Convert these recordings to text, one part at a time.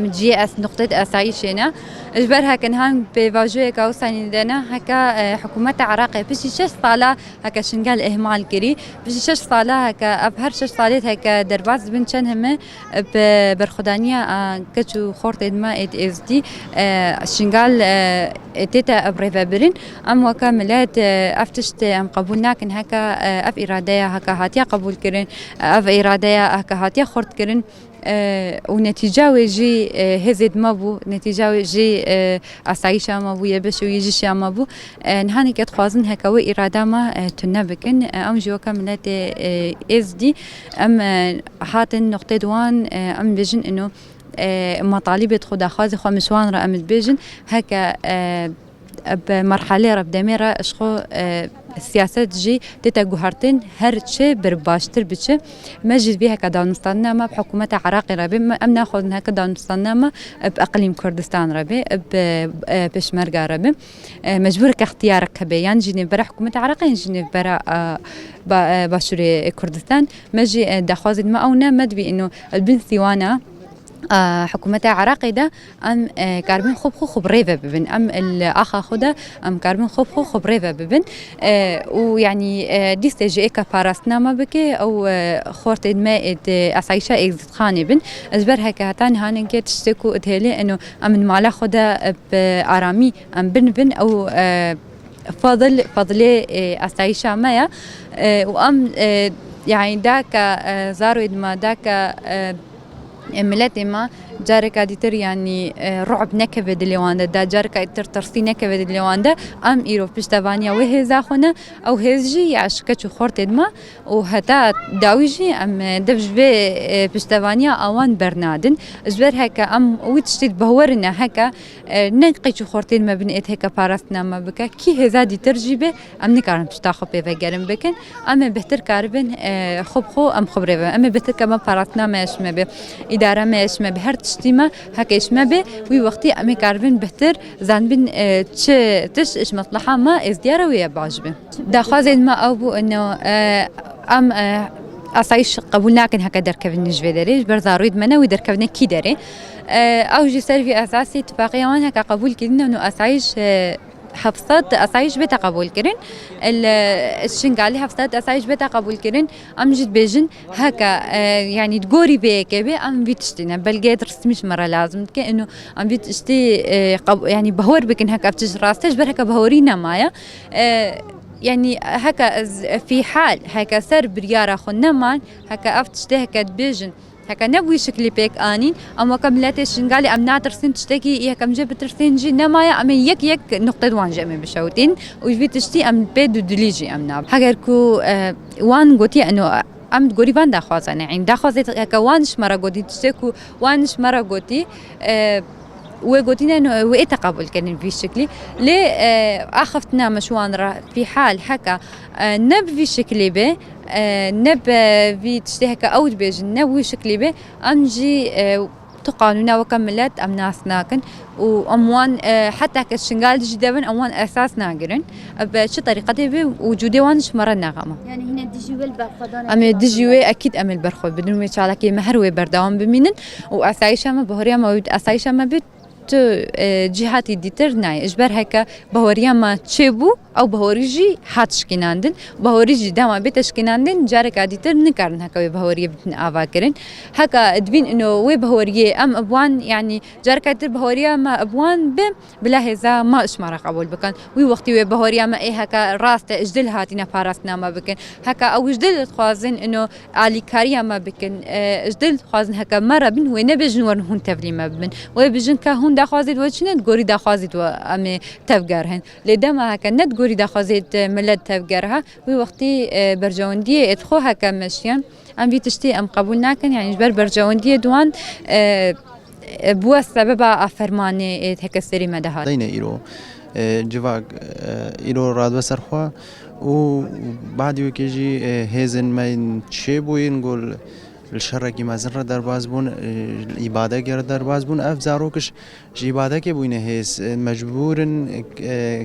جي اس نقطة أسايشنا إجبرها كنهان بواجهة كوساني دنا هكا حكومة عراق بشي 6 صالة هكا شنقال إهمال كري بشي 6 صالة هكا أبهر 6 صالات هكا درباز بنشان هم برخدانية كتشو خورت إدما إد إز دي شنقال تيتا أبريفا برين أم وكا ملاد أفتشت أم قبولنا كن هكا أف إرادية هكا هاتيا قبول كرين أف إرادية هكا هاتيا خورت كرين ونتيجة ويجي هزد مابو نتيجة ويجي أسايشة مابو يبش ويجي شا مابو نهاني كتخوازن هكاوي إرادة ما تنبكن أم جوا كاملات إز دي أم هاتن نقطة دوان أم بيجن إنه مطالب خدا خازي خو مشوان رأم بيجن هكا بمرحلة رب دميرة أشخو السياسة جي تتجهرتين هر شيء برباشتر بتشي مجد بيها كدانستان ما بحكومة عراق ربي أم ناخذ هكا دانستان ما بأقليم كردستان ربي بشمرقة ربي مجبور كاختيارك كبي يعني جيني برا حكومة عراق جيني برا باشوري كردستان مجي دخوازد ما أونا مدبي إنه البنت ثوانا حكومة عراقي ده أم كاربين خوب ريفا ببن أم الأخ خدا أم كاربين خوب ريفا ببن ويعني دي استجئ كفارسنا ما بكي أو خورت إدماء أسايشة إكزت خاني بن أجبر هكا هاتان هانن كي تشتكو إدهالي إنه أم المالا خدا بآرامي أم بن أو فضلي أسايشة مايا وأم يعني داك زارو إدما داك ملاتي ما جارك ديتر يعني رعب نكبد الليوان ده جارك ترسي نكبد الليوان ده أم إيرو بيشتفانيا وهذا خنا أو هزجي يعشكتشو خورت إدما وهتا داويجي أم دفج بي بيشتفانيا أوان برنادن جبر هكا أم ويتشتيت بهورنا هكا نقيتشو خورت إدما بنيت هكا باراستنا ما بكا كي هذا ديتر جيبه أم نكارن بشتاخو بيفجرن بكن أم بهتر كاربن خو أم خبرة أم بهتر كمان باراستنا ما يشمه به إدارة ما يشمه به هر تشتيما هكاش ما به وي وقتي أمي كاربن بهتر زانبن تش إيش مصلحة ما إزديارة ويا بعجبه دا خازن ما أبو إنه أم أصايش قبولنا كن هكا دركبن نجبه داري برزارويد منا ويدركبنا كي داري أو جي سيرفي أساسي اتفاقيا وان هكا قبول كدنا إنه أصايش حفصات أسايش بيتا قبول كرين الشنقالي حفصات أسايش بيتا قبول كرين أم جد بيجن هكا يعني تقوري بيكبي أم بيتشتينا بلقيت رسميش مرة لازم كأنه أم بيتشتي يعني بهور بكن هكا بتج راستش بر هكا بهورينا مايا يعني هكا في حال هكا سر بريارة خنا مان هكا أفتشتي هكا تبيجن هكا نبوي شكلي بيك آنين أما كملاتي شنقالي أم ناترسين تشتكي إيه كم جاب ترسين جي نمايا أم يك نقطة وان جامي بشوتين ويبي تشتي أم بيدو دليجي أم ناب حقركو وان قوتي أنه أم تقولي وان داخوز أنا عين داخوزت هكا وانش مرة قوتي تشتكو وانش مرة قوتي وقلتنا إنه وإيه تقبل كان في شكلي ليه أخفتنا مشوان في حال هكا نب في شكلي به نب في تشتهك أو تبيج نب في شكلي به أمجي تقانونا وكملت أم ناس ناكن وأموان حتى كالشنقال جدا أموان أساس ناقرن بشي طريقة بوجودي وانش مرة ناغمة يعني هنا ديجيوي البرخدان أم ديجيوي أكيد أم البرخود بدون ميشالكي مهروي بردوام بمينن وأسايشة ما بهوريا ما أسايشة ما بيت جهات ديتر ناي اجبر هكا بهوريا ما تشيبو او بهوريجي هاتشكيناندن بهوريجي داما بيتشكيناندن جارك ديتر نكارن هكا بهوريا بتن افاكرن هكا دبين انه وي بهوريا ام ابوان يعني جارك ديتر بهوريا ما ابوان بلا هذا ما اشمر قبول بكن وي وقتي وي بهوريا ما ايه هكا راسته اجدل هاتينا فارسنا ما بكن هكا او اجدل خوازن انه علي كاريا ما بكن اجدل خوازن هكا مره بن وي نبجن ورهون تبلي ما بن وي بجن كهون داخوازید و چنین گوری داخوازید و امی تفگرهن لیدم هکن ند گوری داخوازید ملت تفگرها و وقتی برجواندی ادخو هکم مشیان ام بیتشتی ام قبول نکن يعني جبر برجواندی دوان بو السبب افرمانه تکسری مدهات دين إيرو جواك إيرو راد وسرخوا وبعد وكيجي هزن ما تشيبو ينقول الشر کی مزن را در باز بون عبادت گر در باز بون اف زاروکش عبادت که بوینه هست مجبورن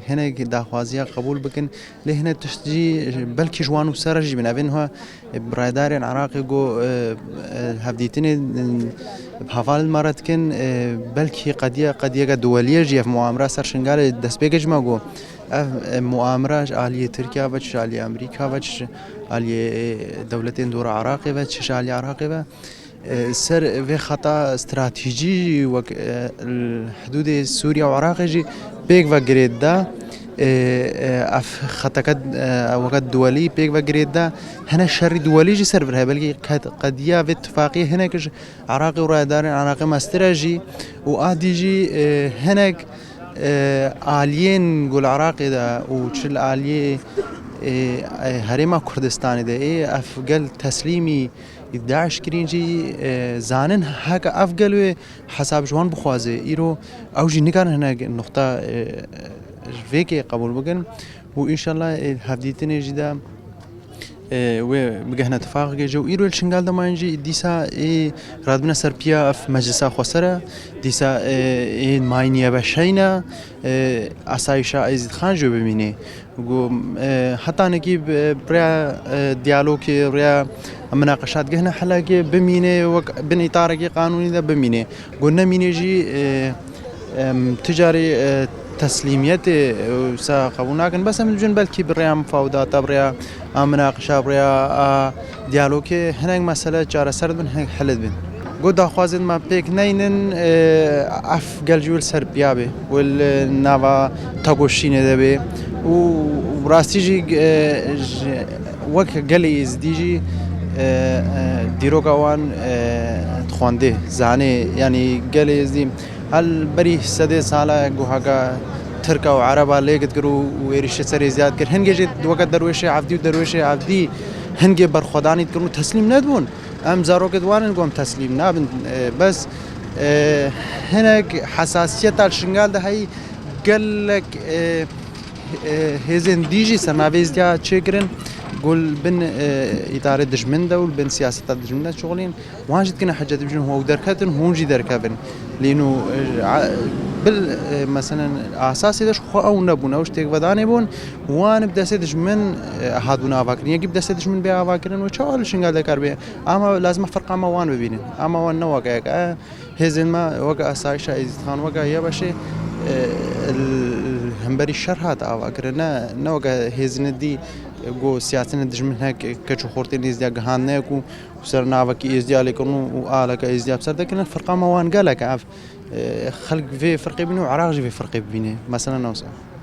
هنه داخوازیا قبول بکن لهنه تشجی بلکه جوانو سرجی بن اوین ها برادر عراق جو هفدیتین بحوال مرد کن بلکه قضیه دولیه جیف معامره سرشنگال دست بگج ما گو مؤامرة عالية تركيا وش عالية أمريكا وش عالية دولتين دور عراق وش عالية عراق سر في خطأ استراتيجي الحدود سوريا وعراق جي بيك وقريد دا اف خطأ وقت دولي بيك وقريد دا هنا شر دولي جي سر برها بلكي قضية في اتفاقية هناك عراق ورادار عراق ماستراجي وآدي جي هناك آليين قول عراقي دا وشل آلية هريما كردستاني دا أفقل تسليمي داعش كرينجي زانن هكا أفقل حساب جوان بخوازي إيرو أوجي نكان هناك النقطة فيكي قبول بقن وإن شاء الله هفديتني جدا وبقهنا اتفاق جو إيرو الشنغال دمانجي ديسا رادبنا سربيا في مجلسا خسرة ديسا ماينيا بشينا أسايشا أيزيد خان جو بميني حتى نجيب بريا ديالوكي بريا مناقشات قهنا حلاقي بميني بن إطاركي قانوني دا بميني قلنا مينيجي تجاري تسليميات ساقونا كان بس من جنب بلكي بريا مفاوضات بريا مناقشة بريا ديالوكي هناك مسألة جارة سرد بن هناك حلت بن قد أخوازن ما بيك نينن أف قلجول سربيابي والنافا تاقوشين دبي وراستيجي وك قلي يزديجي ديروكا وان تخوانده زاني يعني قلي يزديم هل بري سدي سالا جوهاجا تركا وعربا ليقت كرو ويرش سري زياد كر هنجي جد وقت درويشة عبدي ودرويشة عبدي هنجي برخداني تكونوا تسليم ندون أم زاروك دوان نقوم تسليم نابن بس هناك حساسية الشنغال ده هي قال لك هزين ديجي سنافيز ديا تشكرن قول بن إدارة دجمن ده وبن سياسة دجمن ده شغلين واجد كنا حاجات بجن هو دركاتن هونجي دركابن لأنه مثلا أساسي ده شو أو نبون أو شتيك بداني بون وان بدأ سيدج من هادونا فاكرين يجي بدأ سيدج من بيا فاكرين وشاول شنقال ذكر بيه أما لازم فرق أما وان ببينين أما وان نواقع هزين ما وقع أسايشة إزدخان وقع يا بشي همبري الشرحات أواكرنا نواقع هزين دي جو سياسة دجمن هيك كشو خورتين إزديا جهانناكو وصرنا وكي إزديا لكنو وآلك إزديا بصر لكن الفرق ما وان قالك عارف خلق في فرق بينه وعراق في فرق بينه مثلا نوصل